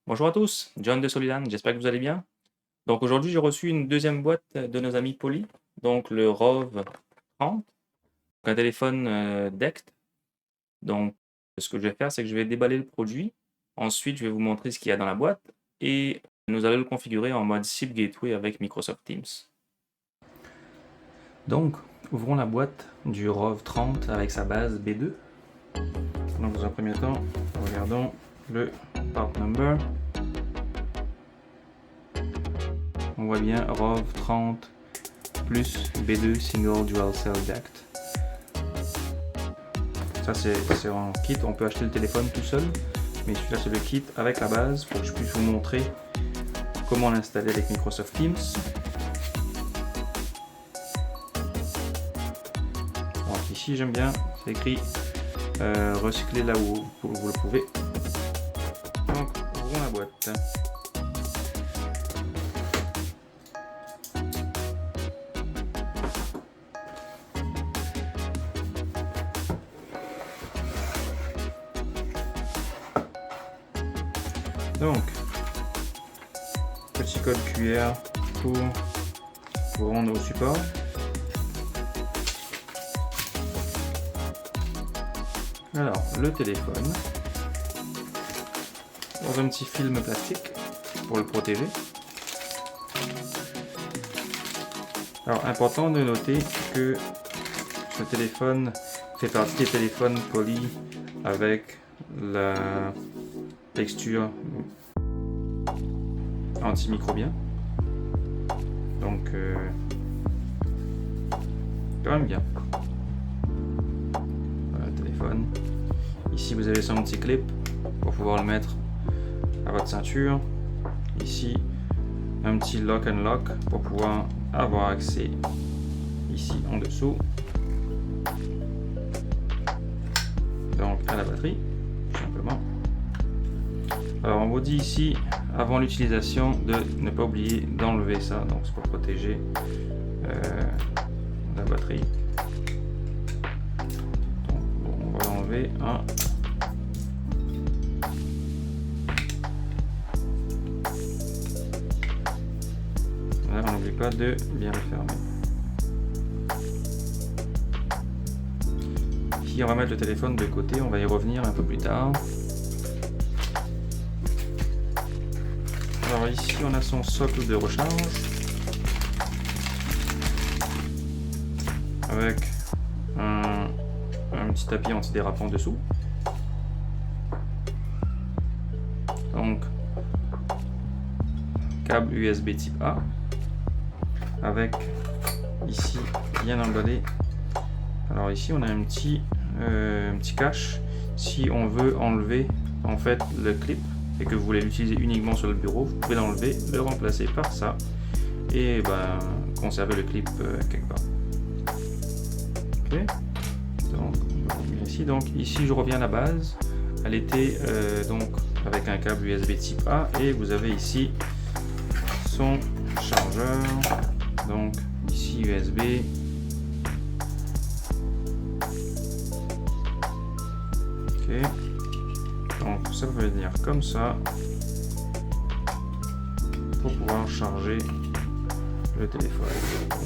Bonjour à tous, John de Solidan, j'espère que vous allez bien. Donc aujourd'hui, j'ai reçu une deuxième boîte de nos amis Poly, donc le Rove 30, un téléphone DECT. Donc ce que je vais faire, c'est que je vais déballer le produit. Ensuite, je vais vous montrer ce qu'il y a dans la boîte et nous allons le configurer en mode SIP Gateway avec Microsoft Teams. Donc, ouvrons la boîte du Rove 30 avec sa base B2. Donc dans un premier temps, regardons le part number. On voit bien Rove 30 plus B2 Single Dual Cell DECT. Ça c'est en kit, on peut acheter le téléphone tout seul, mais celui-là c'est le kit avec la base pour que je puisse vous montrer comment l'installer avec Microsoft Teams. Donc ici j'aime bien, c'est écrit recycler là où vous le pouvez. Donc ouvrons la boîte. Donc, petit code QR pour vous rendre au support. Alors, le téléphone, dans un petit film plastique pour le protéger. Alors, important de noter que ce téléphone fait partie des téléphones Poly avec la texture antimicrobien. Donc, quand même bien. Voilà le téléphone. Ici, vous avez son petit clip pour pouvoir le mettre à votre ceinture. Ici, un petit lock and lock pour pouvoir avoir accès ici en dessous. Donc, à la batterie, tout simplement. Alors on vous dit ici, avant l'utilisation, de ne pas oublier d'enlever ça, donc c'est pour protéger la batterie. Donc, bon, on va l'enlever. Là, on n'oublie pas de bien le fermer. Ici, on va mettre le téléphone de côté, on va y revenir un peu plus tard. Alors ici on a son socle de recharge avec un petit tapis antidérapant dessous. Donc câble USB type A avec ici bien emballé. Alors ici on a un petit cache si on veut enlever en fait le clip et que vous voulez l'utiliser uniquement sur le bureau, vous pouvez l'enlever, le remplacer par ça et conserver le clip quelque part. Ok, donc ici, je reviens à la base. Elle était donc avec un câble USB type A et vous avez ici son chargeur. Donc ici USB. Ok. Donc ça peut venir comme ça pour pouvoir charger le téléphone. Donc,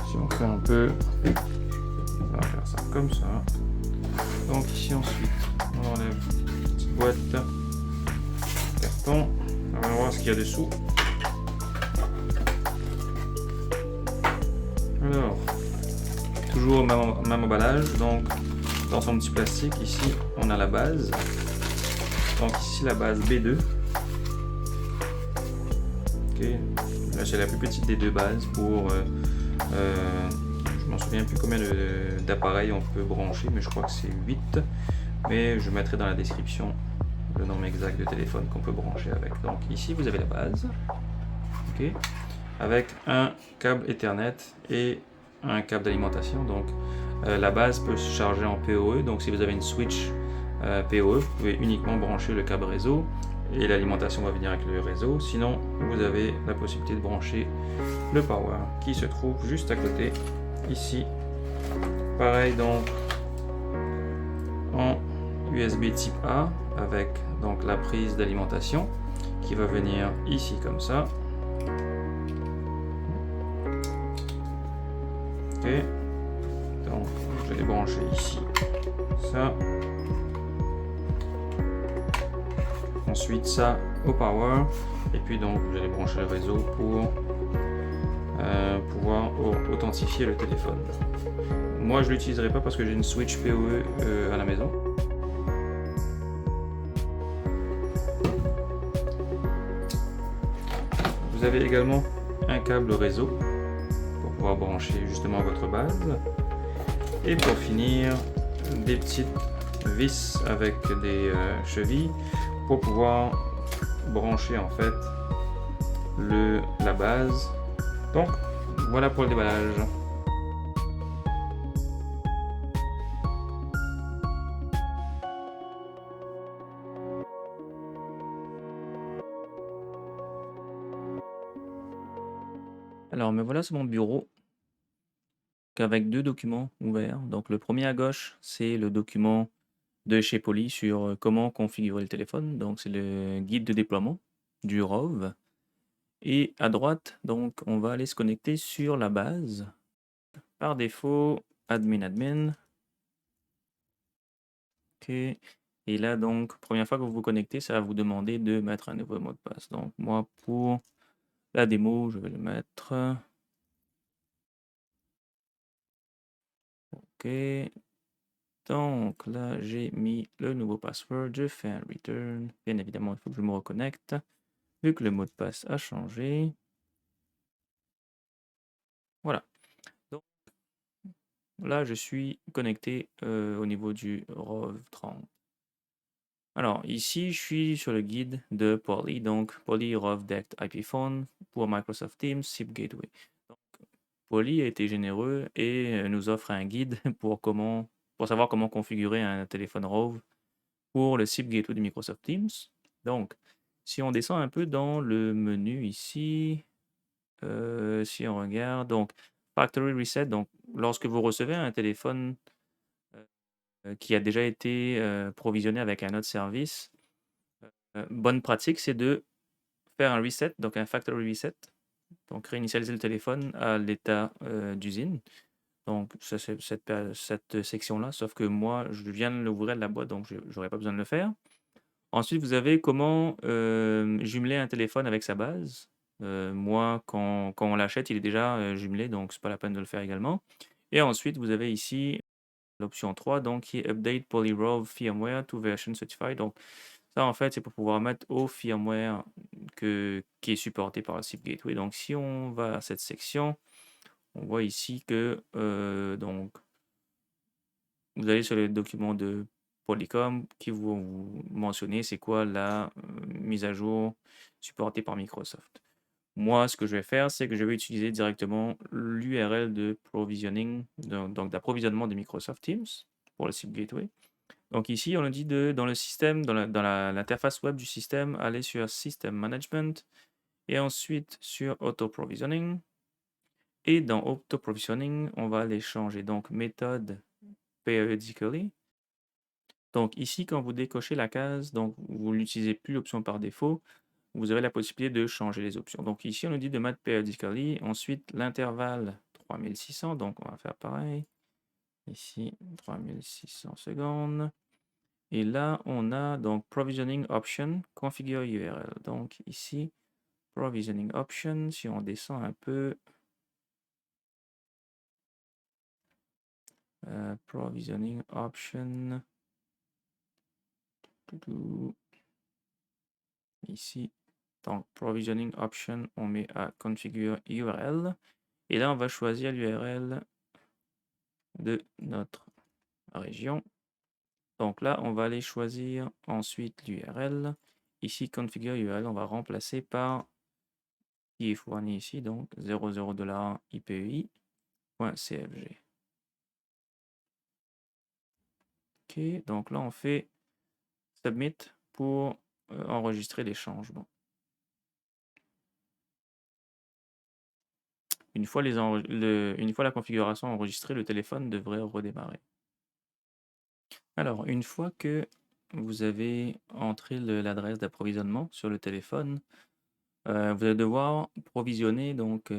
si on fait un peu, on va faire ça comme ça. Donc ici ensuite, on enlève la petite boîte, carton, on va voir ce qu'il y a dessous. Alors, toujours le même emballage, donc dans son petit plastique, ici on a la base. Donc ici la base B2. Ok, là c'est la plus petite des deux bases pour je m'en souviens plus combien d'appareils on peut brancher, mais je crois que c'est 8. Mais je mettrai dans la description le nombre exact de téléphone qu'on peut brancher avec. Donc ici vous avez la base, ok, avec un câble Ethernet et un câble d'alimentation. Donc la base peut se charger en PoE, donc si vous avez une switch PoE, vous pouvez uniquement brancher le câble réseau et l'alimentation va venir avec le réseau. Sinon, vous avez la possibilité de brancher le power qui se trouve juste à côté, ici. Pareil donc en USB type A avec donc la prise d'alimentation qui va venir ici comme ça. Ok, donc je vais brancher ici ça. Ensuite ça au power, et puis donc vous allez brancher le réseau pour pouvoir authentifier le téléphone. Moi je l'utiliserai pas parce que j'ai une switch PoE à la maison. Vous avez également un câble réseau pour pouvoir brancher justement votre base, et pour finir des petites vis avec des chevilles pour pouvoir brancher en fait la base. Donc voilà pour le déballage. Alors me voilà sur mon bureau avec deux documents ouverts. Donc le premier à gauche, c'est le document de chez Poly sur comment configurer le téléphone. Donc c'est le guide de déploiement du ROV. Et à droite, donc on va aller se connecter sur la base. Par défaut, admin. Ok. Et là donc, première fois que vous vous connectez, ça va vous demander de mettre un nouveau mot de passe. Donc moi pour la démo, je vais le mettre. Ok. Donc là, j'ai mis le nouveau password, je fais un return. Bien évidemment, il faut que je me reconnecte, vu que le mot de passe a changé. Voilà. Donc là, je suis connecté au niveau du ROV 30. Alors ici, je suis sur le guide de Poly, donc Poly ROV DECT IP Phone pour Microsoft Teams SIP Gateway. Donc, Poly a été généreux et nous offre un guide pour savoir comment configurer un téléphone ROV pour le SIP Gateway de Microsoft Teams. Donc, si on descend un peu dans le menu ici, si on regarde, donc Factory Reset, donc lorsque vous recevez un téléphone qui a déjà été provisionné avec un autre service, bonne pratique, c'est de faire un reset, donc un factory reset, donc réinitialiser le téléphone à l'état d'usine. Donc, ça, c'est cette section-là, sauf que moi, je viens de l'ouvrir de la boîte, donc je n'aurais pas besoin de le faire. Ensuite, vous avez comment jumeler un téléphone avec sa base. Moi, quand on l'achète, il est déjà jumelé, donc c'est pas la peine de le faire également. Et ensuite, vous avez ici l'option 3, donc qui est Update PolyROV Firmware to Version Certified. Donc ça, en fait, c'est pour pouvoir mettre au firmware qui est supporté par le SIP Gateway. Donc si on va à cette section, on voit ici que donc vous allez sur le document de Polycom qui vous mentionner c'est quoi la mise à jour supportée par Microsoft. Moi, ce que je vais faire, c'est que je vais utiliser directement l'URL de provisioning, donc d'approvisionnement de Microsoft Teams pour le SIP Gateway. Donc ici, on nous dit dans le système, dans l'interface web du système, aller sur System Management et ensuite sur Auto Provisioning. Et dans Auto Provisioning, on va aller changer donc méthode periodically. Donc ici, quand vous décochez la case, donc vous n'utilisez plus l'option par défaut, vous avez la possibilité de changer les options. Donc ici, on nous dit de mettre periodically, ensuite l'intervalle 3600, donc on va faire pareil. Ici, 3600 secondes. Et là, on a donc Provisioning Option, Configure URL. Donc ici, Provisioning Option, si on descend un peu, Provisioning Option, ici, donc Provisioning Option, on met à Configure URL. Et là, on va choisir l'URL de notre région. Donc là, on va aller choisir ensuite l'URL. Ici, Configure URL, on va remplacer par qui est fourni ici, donc 00$ IPEI.cfg. Ok, donc là, on fait Submit pour enregistrer les changements. Une fois la configuration enregistrée, le téléphone devrait redémarrer. Alors, une fois que vous avez entré l'adresse d'approvisionnement sur le téléphone, vous allez devoir provisionner donc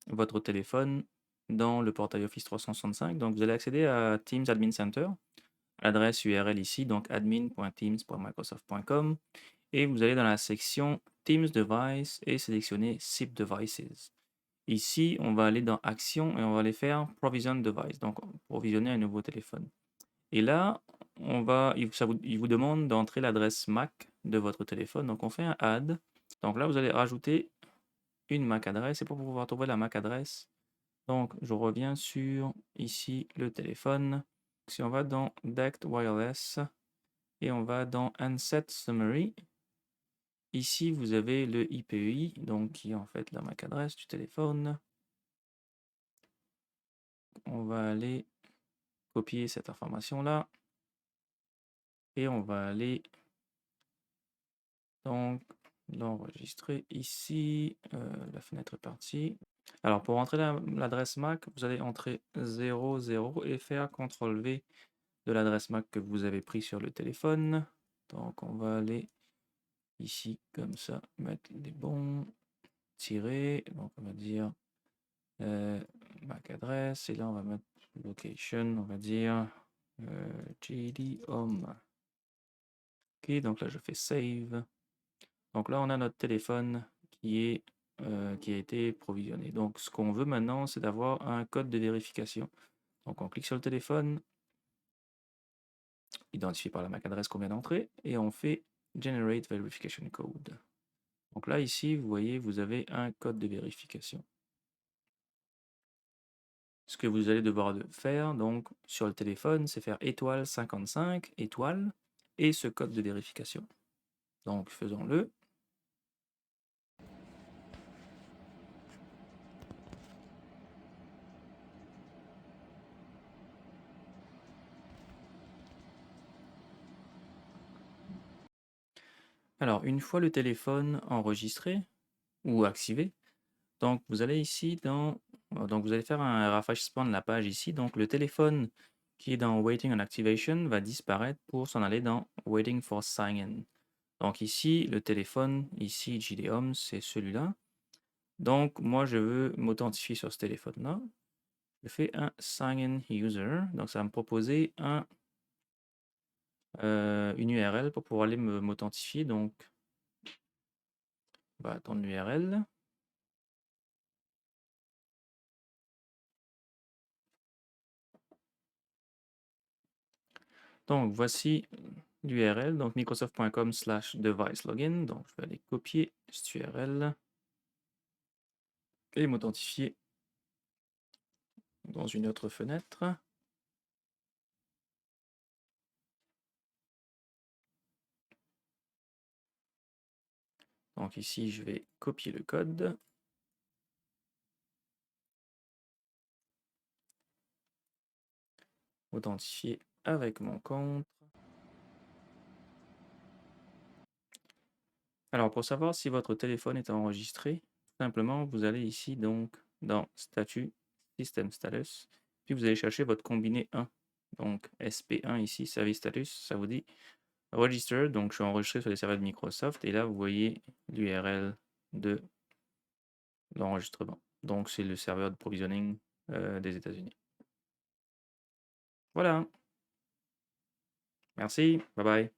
votre téléphone dans le portail Office 365. Donc vous allez accéder à Teams Admin Center, l'adresse URL ici, donc admin.teams.microsoft.com, et vous allez dans la section Teams Device et sélectionner SIP Devices. Ici, on va aller dans Action et on va aller faire Provision Device, donc provisionner un nouveau téléphone. Et là, il vous demande d'entrer l'adresse MAC de votre téléphone. Donc, on fait un add. Donc là, vous allez rajouter une MAC adresse. Et pour pouvoir trouver la MAC adresse, donc je reviens sur ici le téléphone. Si on va dans DECT Wireless et on va dans Handset Summary, ici vous avez le IPEI, donc qui est en fait la MAC adresse du téléphone. On va aller copier cette information-là et on va aller donc l'enregistrer ici. La fenêtre est partie. Alors pour entrer l'adresse MAC, vous allez entrer 00 et faire CTRL-V de l'adresse MAC que vous avez pris sur le téléphone. Donc on va aller ici comme ça, mettre les bons, tirer, donc on va dire MAC adresse, et là on va mettre location, on va dire JD Home. Ok, donc là je fais save. Donc là on a notre téléphone qui a été provisionné. Donc ce qu'on veut maintenant, c'est d'avoir un code de vérification. Donc on clique sur le téléphone, identifié par la MAC adresse qu'on vient d'entrer, et on fait Generate Verification Code. Donc là ici, vous voyez, vous avez un code de vérification. Ce que vous allez devoir faire donc sur le téléphone, c'est faire étoile 55, étoile, et ce code de vérification. Donc faisons-le. Alors, une fois le téléphone enregistré ou activé, donc vous allez ici donc vous allez faire un rafraîchissement de la page ici. Donc le téléphone qui est dans Waiting on Activation va disparaître pour s'en aller dans Waiting for Sign In. Donc ici, le téléphone, ici JD Home, c'est celui-là. Donc moi, je veux m'authentifier sur ce téléphone-là. Je fais un Sign In User. Donc ça va me proposer une URL pour pouvoir aller m'authentifier. Donc on va attendre l'URL. Donc voici l'URL, donc microsoft.com/device-login. Donc je vais aller copier cette URL et m'authentifier dans une autre fenêtre. Donc ici, je vais copier le code. Authentifier avec mon compte. Alors, pour savoir si votre téléphone est enregistré, tout simplement, vous allez ici donc dans Statut, System Status, puis vous allez chercher votre combiné 1. Donc SP1 ici, Service Status, ça vous dit Register, donc je suis enregistré sur les serveurs de Microsoft, et là vous voyez l'URL de l'enregistrement. Donc c'est le serveur de provisioning des États-Unis. Voilà. Merci, bye bye.